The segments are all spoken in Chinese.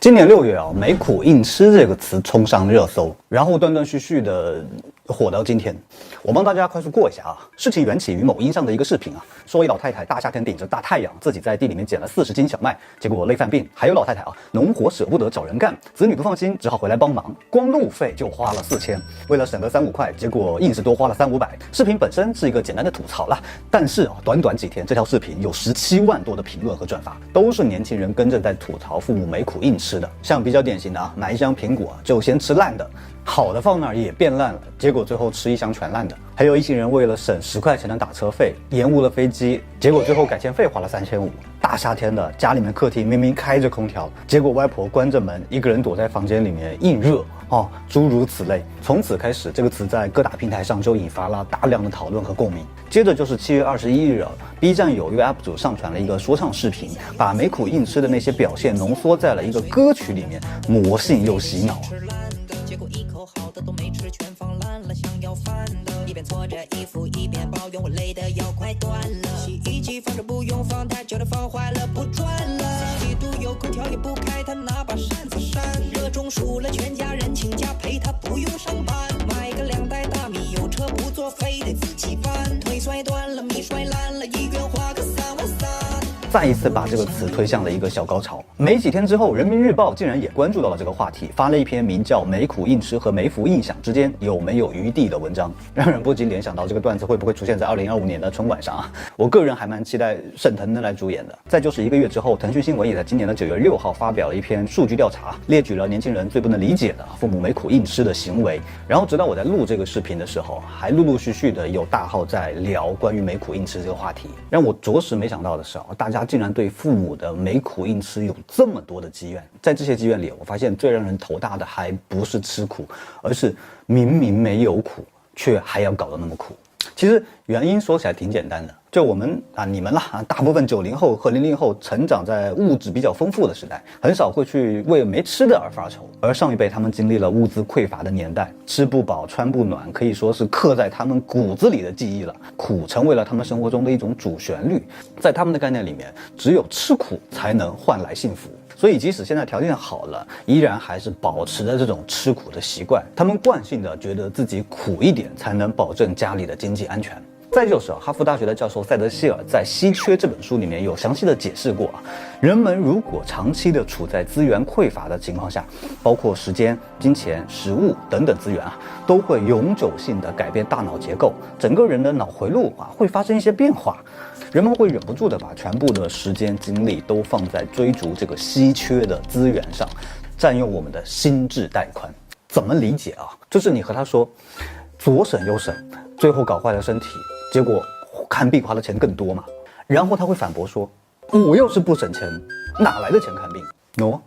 今年6月啊，“没苦硬吃”这个词冲上热搜，然后断断续续的火到今天。我帮大家快速过一下啊，事情缘起于某音上的一个视频啊，说一老太太大夏天顶着大太阳，自己在地里面捡了40斤小麦，结果累犯病。还有老太太啊，农活舍不得找人干，子女不放心，只好回来帮忙，光路费就花了4000，为了省个3-5块，结果硬是多花了300-500。视频本身是一个简单的吐槽啦，但是啊，短短几天，这条视频有17万多的评论和转发，都是年轻人跟着在吐槽父母没苦硬吃的。像比较典型的啊，买一箱苹果就先吃烂的，好的放那儿也变烂了，结果最后吃一箱全烂的。还有一些人为了省10块钱的打车费，延误了飞机，结果最后改签费花了3500。大夏天的，家里面客厅明明开着空调，结果外婆关着门，一个人躲在房间里面硬热哦，诸如此类。从此开始，这个词在各大平台上就引发了大量的讨论和共鸣。接着就是7月21日，B 站有一位 UP 主上传了一个说唱视频，把没苦硬吃的那些表现浓缩在了一个歌曲里面，魔性又洗脑。结果一口好的都没吃，全放烂了，想要饭的，一边搓着衣服一边抱怨我累得腰快断了。洗衣机放着不用放，太久的放坏了不转了。一度有空调也不开，他拿把扇子扇。热中暑了，全家人请假陪他不用上班。买个2袋大米，有车不坐非得自己搬。腿摔断了，米摔烂了，医院花个3万3。再一次把这个词推向了一个小高潮。没几天之后，人民日报竟然也关注到了这个话题，发了一篇名叫《没苦硬吃和没福硬享之间有没有余地》的文章，让人不禁联想到这个段子会不会出现在2025年的春晚上啊？我个人还蛮期待沈腾能来主演的。再就是1个月之后，腾讯新闻也在今年的9月6号发表了一篇数据调查，列举了年轻人最不能理解的父母没苦硬吃的行为。然后直到我在录这个视频的时候，还陆陆续续的有大号在聊关于没苦硬吃这个话题。让我着实没想到的是大家竟然对父母的没苦硬吃有这么多的积怨。在这些积怨里，我发现最让人头大的还不是吃苦，而是明明没有苦，却还要搞得那么苦。其实原因说起来挺简单的，就我们你们大部分90后和00后成长在物质比较丰富的时代，很少会去为没吃的而发愁。而上一辈他们经历了物资匮乏的年代，吃不饱穿不暖，可以说是刻在他们骨子里的记忆了。苦成为了他们生活中的一种主旋律，在他们的概念里面，只有吃苦才能换来幸福。所以即使现在条件好了，依然还是保持着这种吃苦的习惯。他们惯性的觉得自己苦一点才能保证家里的经济安全。再就是哈佛大学的教授塞德希尔在《稀缺》这本书里面有详细的解释过人们如果长期的处在资源匮乏的情况下，包括时间、金钱、食物等等资源都会永久性的改变大脑结构，整个人的脑回路会发生一些变化。人们会忍不住的把全部的时间精力都放在追逐这个稀缺的资源上，占用我们的心智带宽。怎么理解就是你和他说左省右省，最后搞坏了身体，结果看病花的钱更多嘛。然后他会反驳说，我要是不省钱，哪来的钱看病？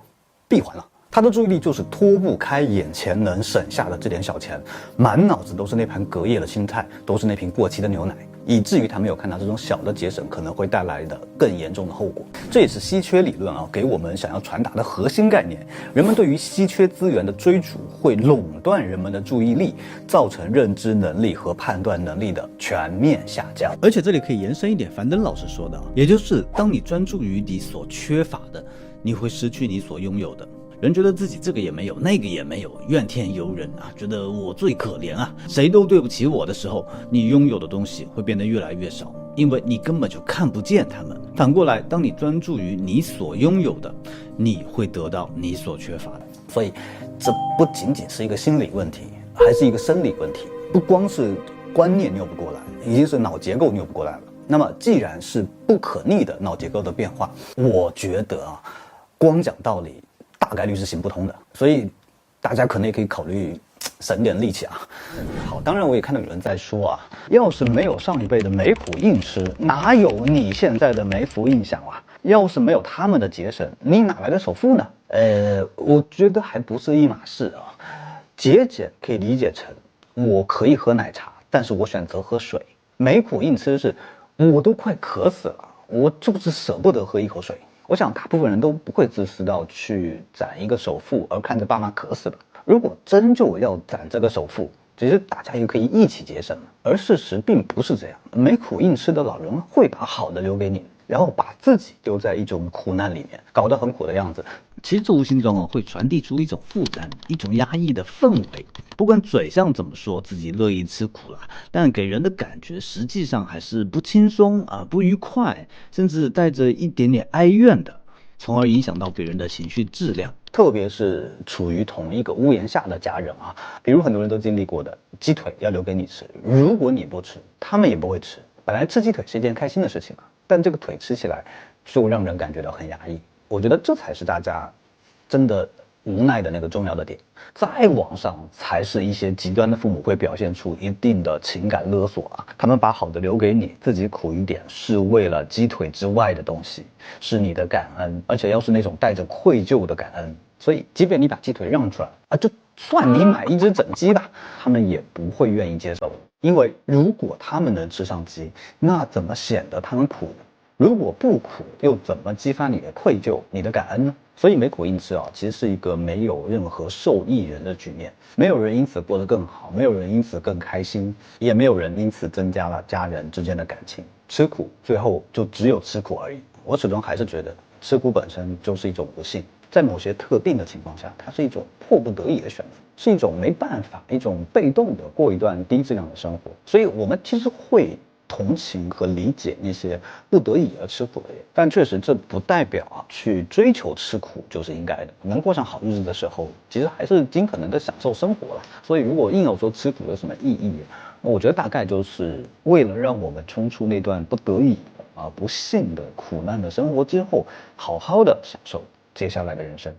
闭环了。他的注意力就是脱不开眼前能省下的这点小钱，满脑子都是那盘隔夜的青菜，都是那瓶过期的牛奶，以至于他没有看到这种小的节省可能会带来的更严重的后果。这也是稀缺理论给我们想要传达的核心概念。人们对于稀缺资源的追逐会垄断人们的注意力，造成认知能力和判断能力的全面下降。而且这里可以延伸一点樊登老师说的，也就是当你专注于你所缺乏的，你会失去你所拥有的。人觉得自己这个也没有，那个也没有，怨天尤人觉得我最可怜谁都对不起我的时候，你拥有的东西会变得越来越少，因为你根本就看不见它们。反过来，当你专注于你所拥有的，你会得到你所缺乏的。所以这不仅仅是一个心理问题，还是一个生理问题，不光是观念扭不过来，已经是脑结构扭不过来了。那么既然是不可逆的脑结构的变化，我觉得光讲道理大概率是行不通的，所以大家可能也可以考虑省点力气好，当然我也看到有人在说要是没有上一辈的没苦硬吃，哪有你现在的没福硬享要是没有他们的节省，你哪来的首富呢？我觉得还不是一码事节俭可以理解成我可以喝奶茶，但是我选择喝水。没苦硬吃是我都快渴死了，我就是舍不得喝一口水。我想大部分人都不会自私到去攒一个首付而看着爸妈渴死了。如果真就要攒这个首付，其实大家也可以一起节省，而事实并不是这样。没苦硬吃的老人会把好的留给你，然后把自己丢在一种苦难里面，搞得很苦的样子。其实这无形中会传递出一种负担，一种压抑的氛围。不管嘴上怎么说自己乐意吃苦啦，但给人的感觉实际上还是不轻松啊、不愉快，甚至带着一点点哀怨的，从而影响到别人的情绪质量。特别是处于同一个屋檐下的家人啊，比如很多人都经历过的，鸡腿要留给你吃，如果你不吃，他们也不会吃。本来吃鸡腿是一件开心的事情啊，但这个腿吃起来就让人感觉到很压抑。我觉得这才是大家真的无奈的那个重要的点。再往上才是一些极端的父母会表现出一定的情感勒索啊，他们把好的留给你，自己苦一点，是为了鸡腿之外的东西，是你的感恩，而且要是那种带着愧疚的感恩。所以即便你把鸡腿让出来啊，就算你买一只整鸡吧，他们也不会愿意接受，因为如果他们能吃上鸡，那怎么显得他们苦呢？如果不苦，又怎么激发你的愧疚、你的感恩呢？所以没苦硬吃啊，其实是一个没有任何受益人的局面，没有人因此过得更好，没有人因此更开心，也没有人因此增加了家人之间的感情。吃苦最后就只有吃苦而已。我始终还是觉得吃苦本身就是一种不幸，在某些特定的情况下，它是一种迫不得已的选择，是一种没办法、一种被动的过一段低质量的生活。所以我们其实会同情和理解那些不得已而吃苦的人，但确实这不代表去追求吃苦就是应该的。能过上好日子的时候，其实还是尽可能的享受生活了。所以如果硬要说吃苦有什么意义，我觉得大概就是为了让我们冲出那段不得已不幸的苦难的生活之后，好好的享受接下来的人生。